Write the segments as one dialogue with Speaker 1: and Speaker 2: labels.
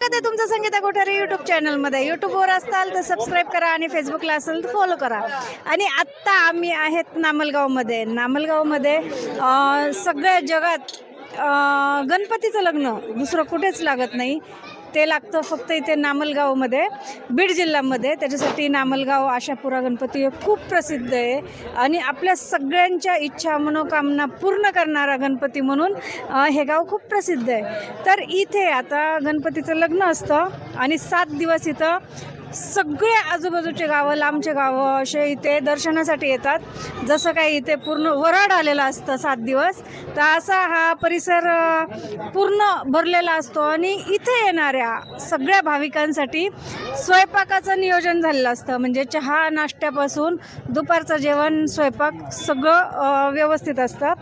Speaker 1: तुमचं संगीता कोठारी यूट्यूब चॅनलमध्ये. यूट्यूबवर असाल तर सबस्क्राईब करा आणि फेसबुकला असेल तर फॉलो करा. आणि आत्ता आम्ही आहेत नामलगावमध्ये. सगळ्या जगात गणपतीचं लग्न दुसरं कुठेच लागत नाही. ते लागतं फक्त इथे नामलगावमध्ये, बीड जिल्ह्यामध्ये. त्याच्यासाठी नामलगाव आशापुरा गणपती खूप प्रसिद्ध आहे आणि आपल्या सगळ्यांच्या इच्छा मनोकामना पूर्ण करणारा गणपती म्हणून हे गाव खूप प्रसिद्ध आहे. तर इथे आता गणपतीचं लग्न असतं आणि 7 दिवस इथं सगळे आजूबाजूचे गावं, लांबचे गावं असे इथे दर्शनासाठी येतात. जसं काही इथे पूर्ण वराड आलेला असतं 7 दिवस, तर असा हा परिसर पूर्ण भरलेला असतो. आणि इथे येणाऱ्या सगळ्या भाविकांसाठी स्वयंपाकाचं नियोजन झालेलं असतं. म्हणजे चहा नाश्त्यापासून दुपारचं जेवण, स्वयंपाक सगळं व्यवस्थित असतं.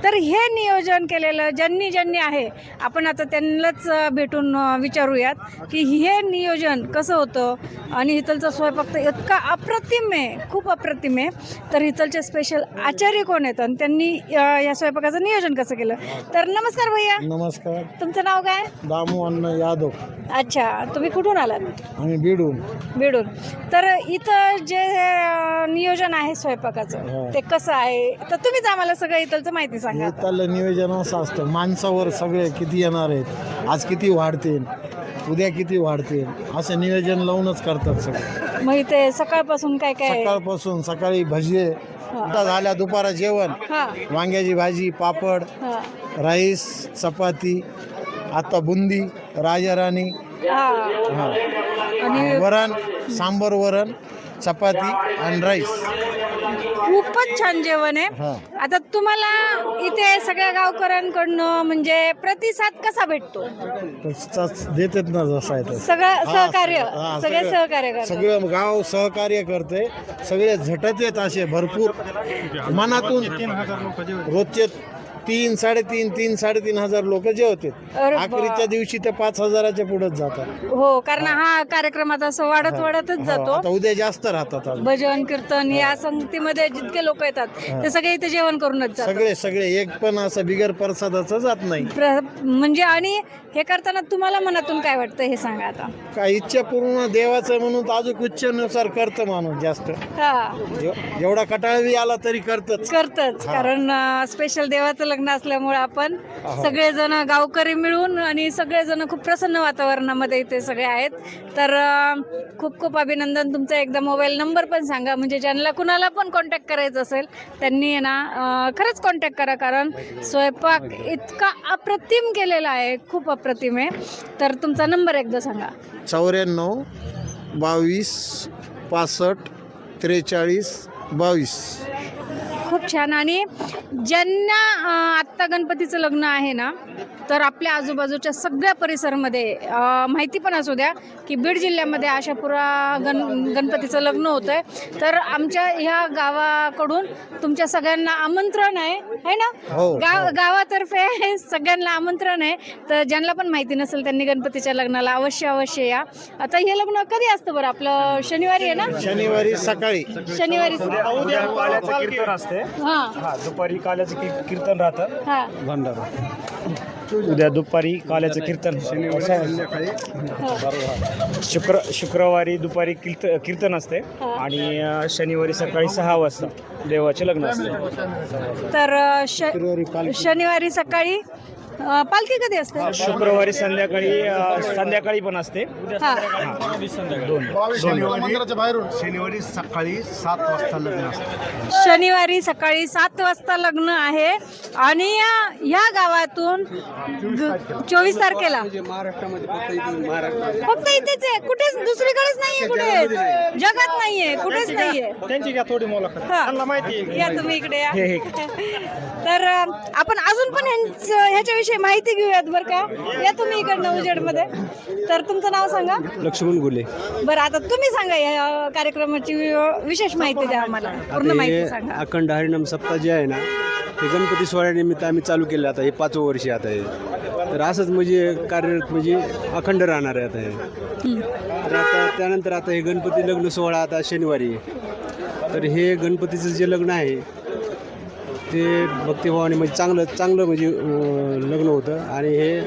Speaker 1: तर हे नियोजन केलेलं ज्यांनी आहे, आपण आता त्यांनाच भेटून विचारूयात की हे नियोजन कसं होतं. आणि हितलचा स्वयंपाक तर इतका अप्रतिम आहे, खूप अप्रतिम आहे. तर हितलचे स्पेशल आचार्य कोण आहेत आणि त्यांनी या स्वयंपाकाचं नियोजन कसं केलं. तर नमस्कार भैया.
Speaker 2: नमस्कार.
Speaker 1: तुमचं नाव काय?
Speaker 2: दामू अण्णा यादव.
Speaker 1: अच्छा, तुम्ही कुठून आलात?
Speaker 2: आम्ही बीडून.
Speaker 1: तर इथं जे नियोजन आहे स्वयंपाकाचं ते कसं आहे, तर तुम्हीच आम्हाला सगळं इथलचं माहिती सांगा.
Speaker 2: इथलं नियोजन असं असतं, माणसावर सगळे किती येणार आहेत, आज किती वाढतील, उद्या किती वाढतील, असं नियोजन लावूनच करतात सगळे.
Speaker 1: मग इथे सकाळपासून काय काय?
Speaker 2: सकाळपासून सकाळी भजी झाल्या, दुपारा जेवण, वांग्याची भाजी, पापड, राईस, चपाती, आता बुंदी, राजाराणी, आणि वरण, सांबर वरण, चपाती आणि राईस.
Speaker 1: खूपच छान जेवण आहे. आता तुम्हाला इथे सगळ्या गावकऱ्यांकडनं म्हणजे प्रतिसाद कसा भेटतो?
Speaker 2: देतात ना, जसं आहे
Speaker 1: सगळं सहकार्य, सगळे सहकार्य करतात.
Speaker 2: सगळं गाव सहकार्य करते, सगळे झटत येत असे भरपूर मनातून. रोजचे 3,500 हजार लोक जेवते. आखरीच्या दिवशी ते 5,000च्या पुढेच जातात.
Speaker 1: हो, कारण हा कार्यक्रम आता असं वाढतच जातो.
Speaker 2: आता उद्या जास्त राहतात.
Speaker 1: भजन कीर्तन या संगतीमध्ये जितके लोक येतात ते सगळे इथे जेवण करूनच जातात.
Speaker 2: सगळे एक पण असं बिगर प्रसादाचं जात नाही.
Speaker 1: म्हणजे आणि हे करताना तुम्हाला मनातून काय वाटतं हे सांगा. आता
Speaker 2: काय इच्छा पूर्ण देवाचं म्हणून अजून इच्छेनुसार करतं माणूस. जास्त एवढा कटाळवी आला तरी करतच.
Speaker 1: कारण स्पेशल देवाचं लग्न असल्यामुळे आपण सगळेजण गावकरी मिळून आणि सगळेजण खूप प्रसन्न वातावरणामध्ये इथे सगळे आहेत. तर खूप खूप अभिनंदन. तुमचा एकदा मोबाईल नंबर पण सांगा, म्हणजे ज्यांना कुणाला पण कॉन्टॅक्ट करायचं असेल त्यांनी ना खरंच कॉन्टॅक्ट करा. कारण स्वयंपाक इतका अप्रतिम केलेला आहे, खूप अप्रतिम आहे. तर तुमचा नंबर एकदा सांगा.
Speaker 2: 94 22 65 43 22.
Speaker 1: खूप छान. आणि ज्यांना आत्ता गणपतीचं लग्न आहे ना, तर आपल्या आजूबाजूच्या सगळ्या परिसरामध्ये माहिती पण असू द्या की बीड जिल्ह्यामध्ये आशापुरा गणपतीचं लग्न होतं आहे. तर आमच्या ह्या गावाकडून तुमच्या सगळ्यांना आमंत्रण आहे ना. गावातर्फे सगळ्यांना आमंत्रण आहे. तर ज्यांना पण माहिती नसेल त्यांनी गणपतीच्या लग्नाला अवश्य या. आता हे लग्न कधी असतं बरं? आपलं शनिवारी आहे ना?
Speaker 2: शनिवारी सकाळी.
Speaker 3: कीर्तन असते. दुपारी काल्याचं कीर्तन राहतं. भंडारा उद्या दुपारी काल्याचं कीर्तन. शुक्रवारी दुपारी कीर्तन असते आणि शनिवारी सकाळी 6 वाजता देवाचे लग्न असते.
Speaker 1: तर शनिवारी सकाळी पालखी कधी असते?
Speaker 3: शुक्रवारी संध्याकाळी पण असते.
Speaker 4: शनिवारी सकाळी 7 वाजता लग्न असतं.
Speaker 1: शनिवारी सकाळी 7 वाजता लग्न आहे. आणि या गावातून 24 तारखेला फक्त इथेच आहे, कुठेच दुसरीकडेच नाहीये, कुठे जगात नाहीये, कुठेच नाहीये.
Speaker 3: त्यांची घ्या थोडी मुलाखत, माहिती
Speaker 1: या तुम्ही इकडे या. तर आपण अजून पण ह्याच्याविषयी माहिती घेऊयात बरं का. या तुम्ही इकडनं उजेडमध्ये. तर तुमचं नाव सांगा.
Speaker 5: लक्ष्मण गुले.
Speaker 1: बरं, आता तुम्ही सांगा या कार्यक्रमाची विशेष माहिती द्या आम्हाला, पूर्ण माहिती सांगा.
Speaker 5: अखंड हरिनाम सप्ताह जे आहे ना, ते गणपती सोहळ्यानिमित्त आम्ही चालू केलं. आता हे 5वं वर्ष आता आहे. तर असंच म्हणजे कार्यरत म्हणजे अखंड राहणार आहे आता हे. तर आता त्यानंतर आता हे गणपती लग्न सोहळा आता शनिवारी. तर हे गणपतीचं जे लग्न आहे ते भक्तिभावाने म्हणजे चांगलं म्हणजे लग्न होतं. आणि हे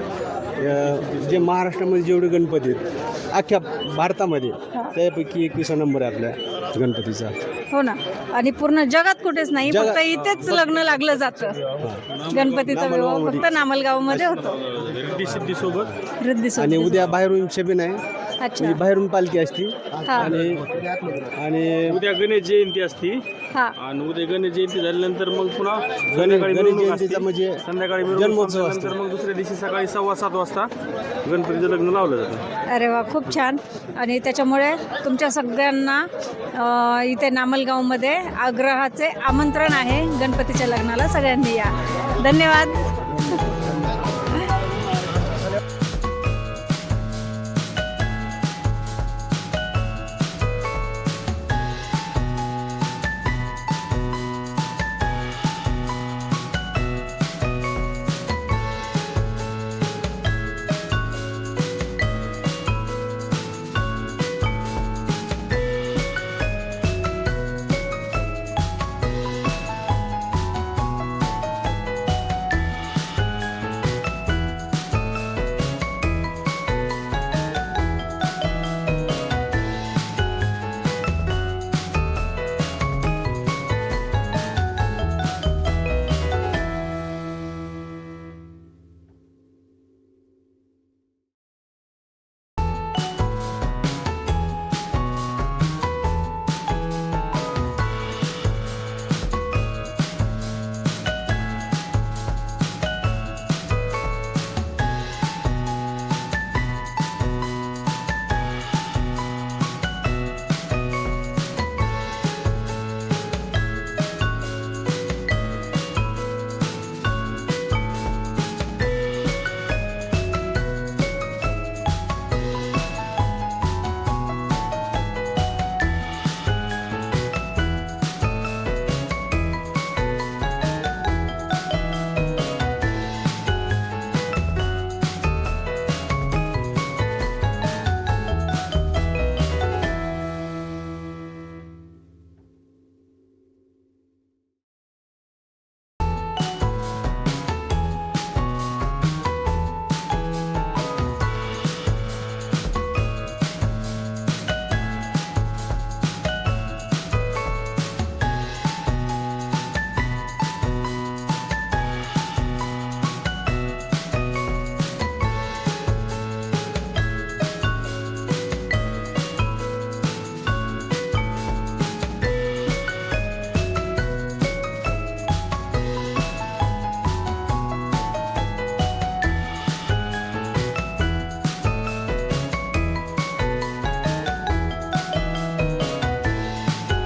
Speaker 5: जे महाराष्ट्रामध्ये जेवढे गणपती आहेत अख्ख्या भारतामध्ये त्यापैकी 21 नंबर आहे आपल्या गणपतीचा.
Speaker 1: हो ना. आणि पूर्ण जगात कुठेच नाही,
Speaker 5: जगात-
Speaker 1: फक्त इथेच लग्न लागलं जातं. गणपतीचा विवाह फक्त नामलगावमध्ये होतो. रिद्धी
Speaker 5: आणि
Speaker 1: सोबती.
Speaker 5: उद्या बाहेरून शबीन आहे,
Speaker 1: अच्छा.
Speaker 5: म्हणजे बाहेरून पालखी असती.
Speaker 1: हा.
Speaker 5: आणि
Speaker 6: उद्या गणेश जयंती असती
Speaker 1: हा.
Speaker 6: आणि उद्या गणेश जयंती झाल्यानंतर मग पुन्हा
Speaker 5: गणेश
Speaker 6: संध्याकाळी मिरवणूक
Speaker 5: जयंतीचा
Speaker 6: असते.
Speaker 5: म्हणजे
Speaker 6: संध्याकाळी मिरवणूक
Speaker 5: जन्मोत्सव असतो.
Speaker 6: संपल्यानंतर मग दुसऱ्या दिवशी सकाळी 7:15 वाजता गणपतीचं लग्न लावलं जातं.
Speaker 1: अरे वा, खूप छान. आणि त्याच्यामुळे तुमच्या सगळ्यांना इथे नामलगावमध्ये आग्रहाचे आमंत्रण आहे गणपतीच्या लग्नाला. सगळ्यांनी या. धन्यवाद.